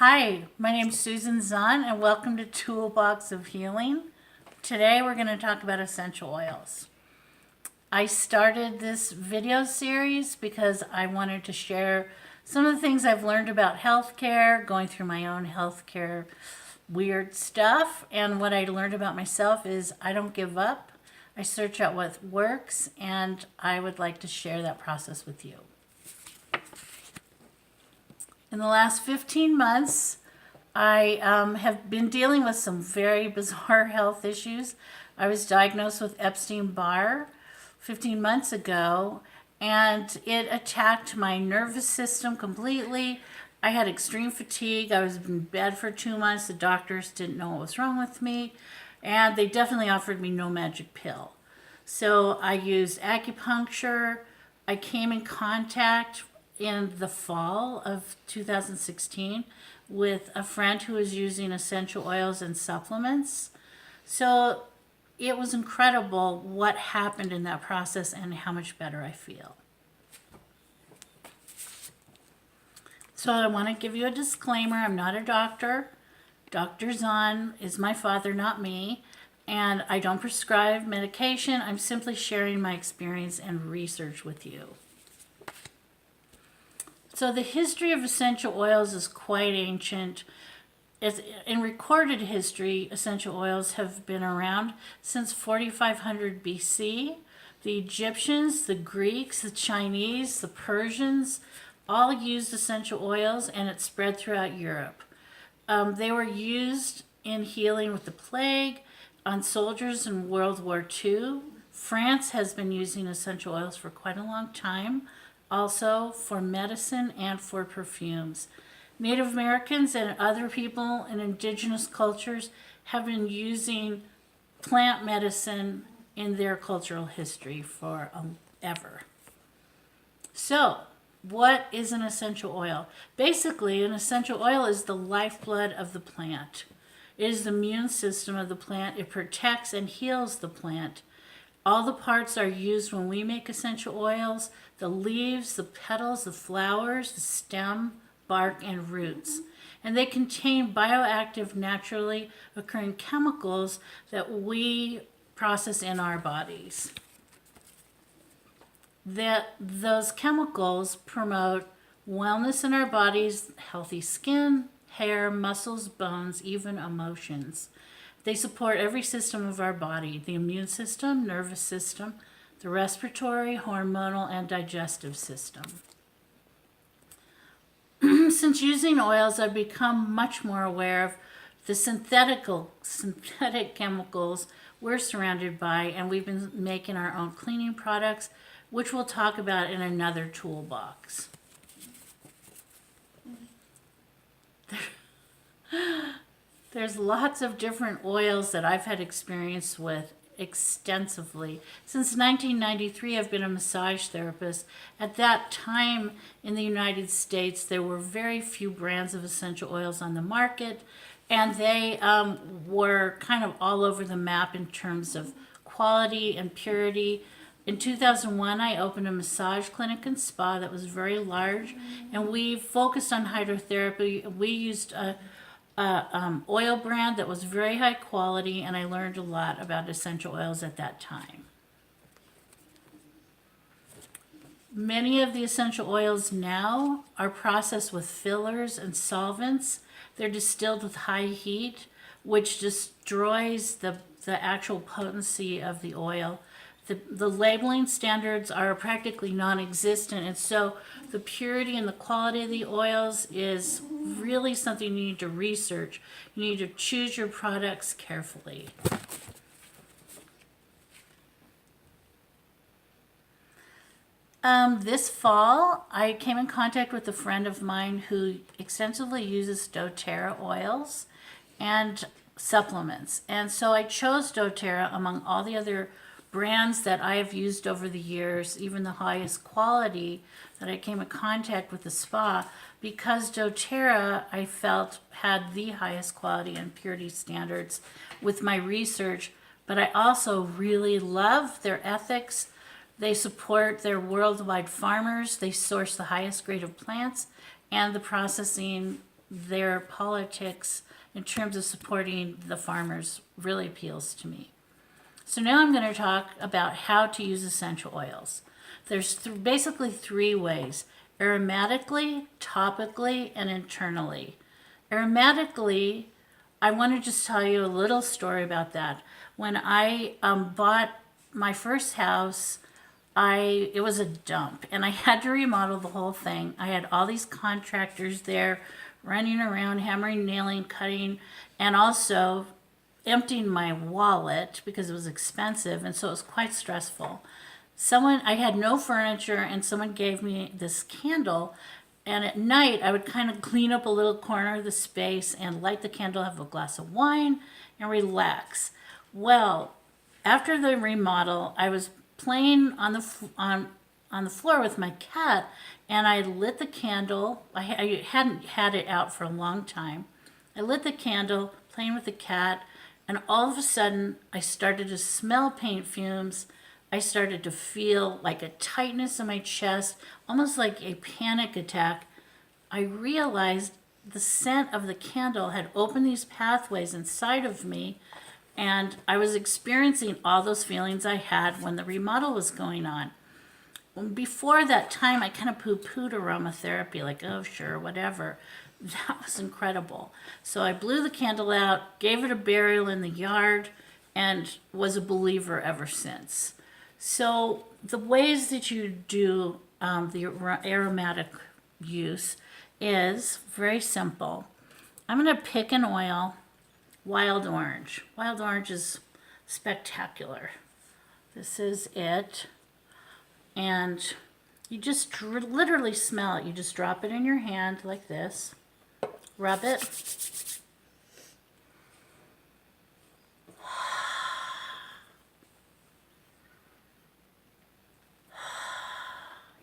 Hi, my name's Susan Zahn and welcome to Toolbox of Healing. Today we're going to talk about essential oils. I started this video series because I wanted to share some of the things I've learned about healthcare, going through my own healthcare weird stuff, and what I learned about myself is I don't give up. I search out what works, and I would like to share that process with you. In the last 15 months, I have been dealing with some very bizarre health issues. I was diagnosed with Epstein-Barr 15 months ago, and it attacked my nervous system completely. I had extreme fatigue. I was in bed for 2 months. The doctors didn't know what was wrong with me, and they definitely offered me no magic pill. So I used acupuncture. I came in contact in the fall of 2016 with a friend who was using essential oils and supplements. So it was incredible what happened in that process and how much better I feel. So I want to give you a disclaimer. I'm not a doctor. Dr. Zahn is my father, not me. And I don't prescribe medication. I'm simply sharing my experience and research with you. So the history of essential oils is quite ancient. In recorded history, essential oils have been around since 4500 BC. The Egyptians, the Greeks, the Chinese, the Persians all used essential oils, and it spread throughout Europe. They were used in healing with the plague, on soldiers in World War II. France has been using essential oils for quite a long time, also for medicine and for perfumes. Native Americans and other people in indigenous cultures have been using plant medicine in their cultural history forever. So, what is an essential oil? Basically, an essential oil is the lifeblood of the plant. It is the immune system of the plant. It protects and heals the plant. All the parts are used when we make essential oils: the leaves, the petals, the flowers, the stem, bark, and roots. And they contain bioactive, naturally occurring chemicals that we process in our bodies. Those chemicals promote wellness in our bodies, healthy skin, hair, muscles, bones, even emotions. They support every system of our body: the immune system, nervous system, the respiratory, hormonal, and digestive system. Since using oils, I've become much more aware of the synthetic chemicals we're surrounded by, and we've been making our own cleaning products, which we'll talk about in another toolbox. There's lots of different oils that I've had experience with extensively. Since 1993, I've been a massage therapist. At that time in the United States, there were very few brands of essential oils on the market, and they were kind of all over the map in terms of quality and purity. In 2001, I opened a massage clinic and spa that was very large, and we focused on hydrotherapy. We used a oil brand that was very high quality, and I learned a lot about essential oils at that time. Many of the essential oils now are processed with fillers and solvents. They're distilled with high heat, which destroys the actual potency of the oil. The labeling standards are practically non-existent, and so the purity and the quality of the oils is really something you need to research. You need to choose your products carefully. This fall, I came in contact with a friend of mine who extensively uses doTERRA oils and supplements. And so I chose doTERRA among all the other brands that I have used over the years, even the highest quality that I came in contact with the spa, because doTERRA, I felt, had the highest quality and purity standards with my research. But I also really love their ethics. They support their worldwide farmers. They source the highest grade of plants, and the processing their politics in terms of supporting the farmers really appeals to me. So now I'm going to talk about how to use essential oils. There's basically three ways: aromatically, topically, and internally. Aromatically, I want to just tell you a little story about that. When I bought my first house, it was a dump, and I had to remodel the whole thing. I had all these contractors there running around, hammering, nailing, cutting, and also emptying my wallet because it was expensive, and so it was quite stressful. I had no furniture, and someone gave me this candle, and at night I would kind of clean up a little corner of the space and light the candle, have a glass of wine, and relax. Well, after the remodel, I was playing on the floor with my cat, and I lit the candle. I hadn't had it out for a long time. I lit the candle, playing with the cat, and all of a sudden, I started to smell paint fumes. I started to feel like a tightness in my chest, almost like a panic attack. I realized the scent of the candle had opened these pathways inside of me, and I was experiencing all those feelings I had when the remodel was going on. Before that time, I kind of poo-pooed aromatherapy, like, oh, sure, whatever. That was incredible. So I blew the candle out, gave it a burial in the yard, and was a believer ever since. So the ways that you do the aromatic use is very simple. I'm going to pick an oil, wild orange. Wild orange is spectacular. This is it. And you just literally smell it. You just drop it in your hand like this. Rub it.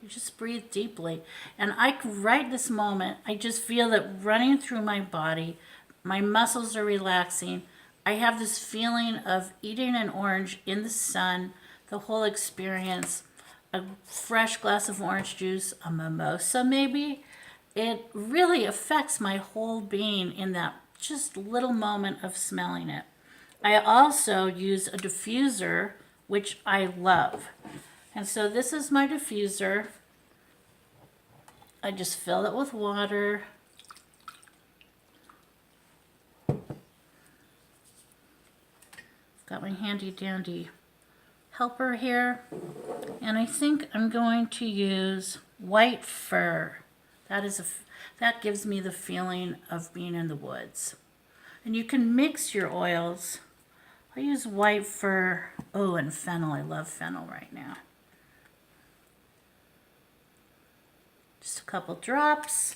You just breathe deeply. And right this moment, I just feel it running through my body. My muscles are relaxing. I have this feeling of eating an orange in the sun, the whole experience, a fresh glass of orange juice, a mimosa maybe. It really affects my whole being in that just little moment of smelling it. I also use a diffuser, which I love. And so this is my diffuser. I just fill it with water. Got my handy dandy helper here. And I think I'm going to use white fir. That gives me the feeling of being in the woods. And you can mix your oils. I use white fir. Oh, and fennel. I love fennel right now. Just a couple drops.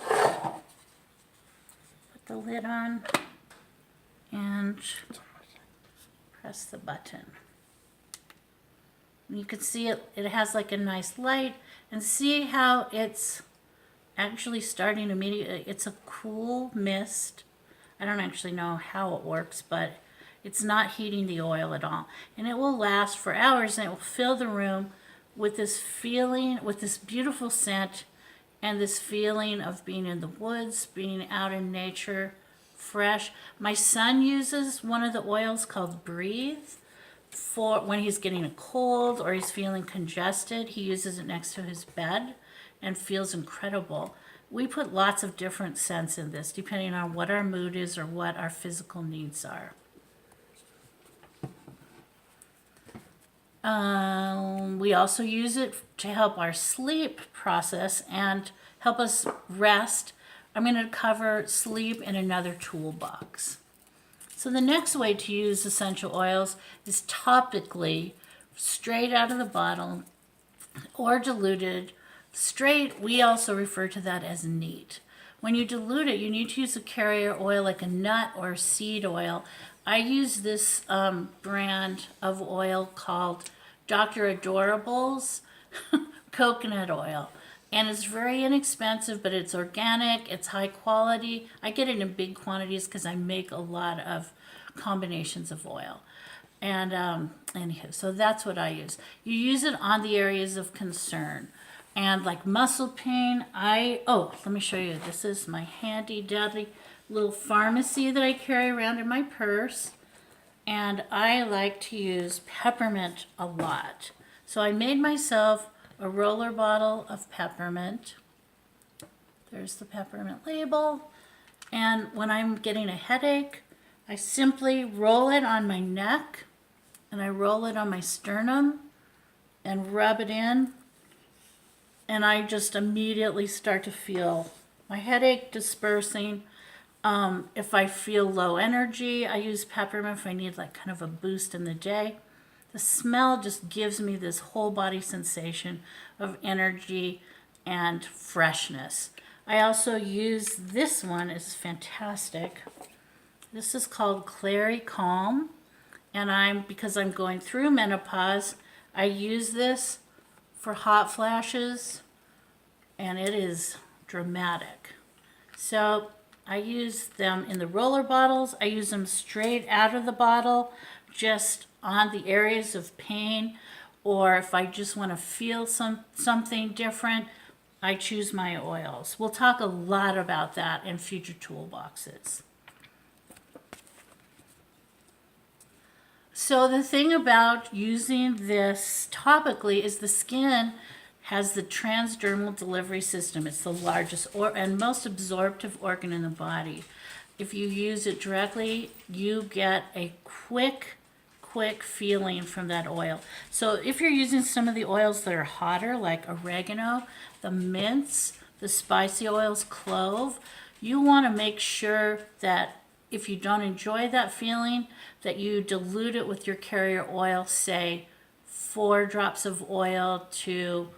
Put the lid on and press the button. You can see it has like a nice light, and see how it's actually starting immediately. It's a cool mist. I don't actually know how it works, but it's not heating the oil at all. And it will last for hours, and it will fill the room with this feeling, with this beautiful scent, and this feeling of being in the woods, being out in nature, fresh. My son uses one of the oils called Breathe for when he's getting a cold or he's feeling congested. He uses it next to his bed and feels incredible. We put lots of different scents in this depending on what our mood is or what our physical needs are. We also use it to help our sleep process and help us rest. I'm going to cover sleep in another toolbox. So the next way to use essential oils is topically, straight out of the bottle, or diluted. Straight, we also refer to that as neat. When you dilute it, you need to use a carrier oil like a nut or seed oil. I use this brand of oil called Dr. Adorable's coconut oil. And it's very inexpensive, but it's organic, it's high quality. I get it in big quantities because I make a lot of combinations of oil. And anywho, so that's what I use. You use it on the areas of concern. And like muscle pain, let me show you. This is my handy dandy little pharmacy that I carry around in my purse. And I like to use peppermint a lot. So I made myself a roller bottle of peppermint. There's the peppermint label. And when I'm getting a headache, I simply roll it on my neck and I roll it on my sternum and rub it in. And I just immediately start to feel my headache dispersing. If I feel low energy, I use peppermint if I need like kind of a boost in the day. The smell just gives me this whole body sensation of energy and freshness. I also use this one, it's fantastic. This is called Clary Calm. And because I'm going through menopause, I use this for hot flashes, and it is dramatic. So I use them in the roller bottles. I use them straight out of the bottle, just on the areas of pain, or if I just want to feel something different, I choose my oils. We'll talk a lot about that in future toolboxes. So the thing about using this topically is the skin has the transdermal delivery system. It's the largest and most absorptive organ in the body. If you use it directly, you get a quick feeling from that oil. So if you're using some of the oils that are hotter, like oregano, the mints, the spicy oils, clove, you want to make sure that if you don't enjoy that feeling, that you dilute it with your carrier oil, say 4 drops of oil to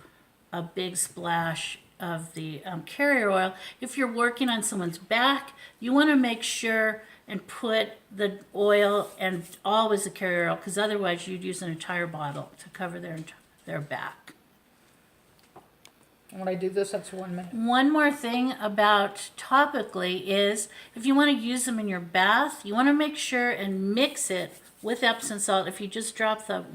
a big splash of the carrier oil. If you're working on someone's back, you want to make sure and put the oil and always the carrier oil, because otherwise you'd use an entire bottle to cover their back. And when I do this, that's 1 minute. One more thing about topically is if you want to use them in your bath, you want to make sure and mix it with Epsom salt. If you just drop the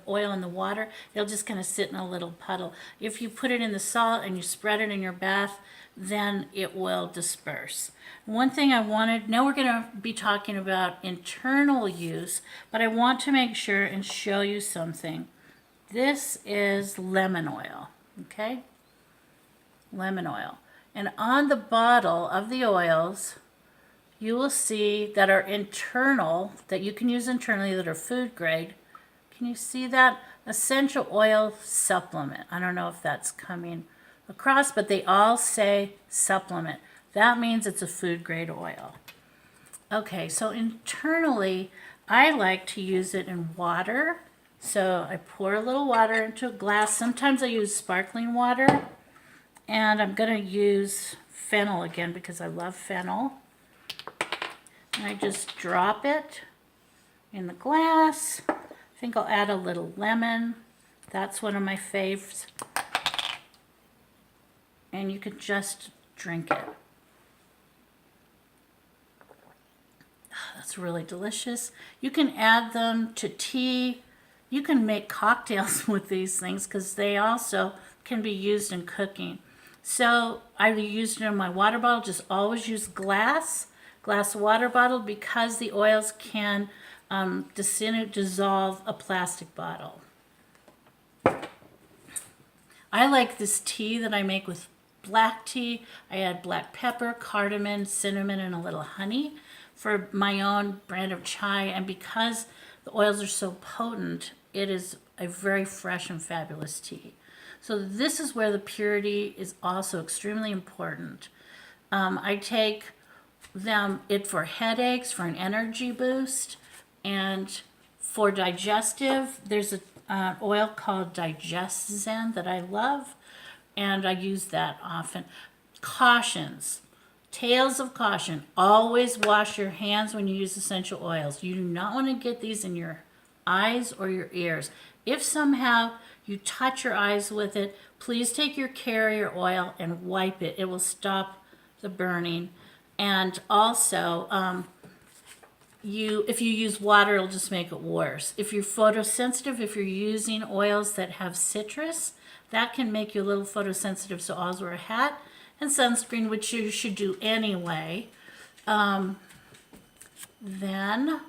oil in the water, it'll just kind of sit in a little puddle. If you put it in the salt and you spread it in your bath, then it will disperse. One thing I wanted, now we're going to be talking about internal use, but I want to make sure and show you something. This is lemon oil, okay? Lemon oil. And on the bottle of the oils, you will see that are internal, that you can use internally, that are food grade. Can you see that? Essential oil supplement. I don't know if that's coming across, but they all say supplement. That means it's a food grade oil. Okay, so internally, I like to use it in water. So I pour a little water into a glass. Sometimes I use sparkling water. And I'm going to use fennel again because I love fennel. And I just drop it in the glass. I think I'll add a little lemon. That's one of my faves. And you can just drink it. That's really delicious. You can add them to tea. You can make cocktails with these things because they also can be used in cooking. So I used it in my water bottle. Just always use glass water bottle because the oils can dissolve a plastic bottle. I like this tea that I make with black tea. I add black pepper, cardamom, cinnamon, and a little honey for my own brand of chai. And because the oils are so potent, it is a very fresh and fabulous tea. So this is where the purity is also extremely important. I take it for headaches, for an energy boost, and for digestive. There's an oil called Digest Zen that I love, and I use that often. Cautions. Tales of caution. Always wash your hands when you use essential oils. You do not want to get these in your eyes or your ears. If somehow you touch your eyes with it, please take your carrier oil and wipe it. It will stop the burning. And also, if you use water, it'll just make it worse. If you're photosensitive, if you're using oils that have citrus, That can make you a little photosensitive, so always wear a hat and sunscreen, which you should do anyway. Then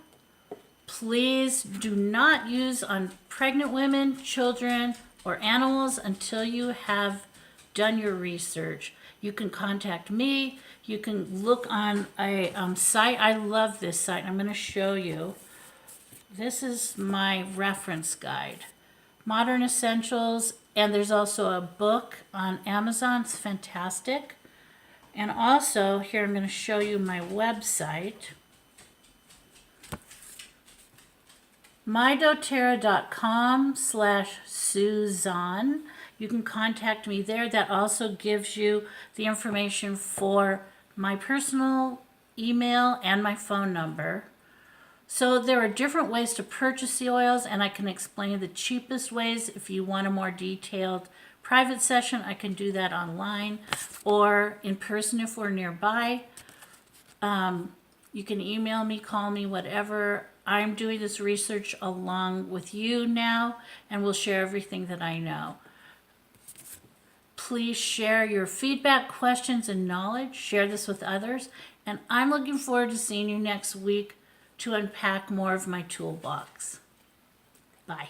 please do not use on pregnant women, children, or animals until you have done your research. You can contact me. You can look on a site. I love this site. I'm going to show you. This is my reference guide. Modern Essentials, and there's also a book on Amazon. It's fantastic. And also, here I'm going to show you my website. mydoterra.com/Suzanne. You can contact me there. That also gives you the information for my personal email and my phone number. So there are different ways to purchase the oils, and I can explain the cheapest ways. If you want a more detailed private session, I can do that online or in person if we're nearby. You can email me, call me, whatever. I'm doing this research along with you now, and we'll share everything that I know. Please share your feedback, questions, and knowledge. Share this with others. And I'm looking forward to seeing you next week to unpack more of my toolbox. Bye.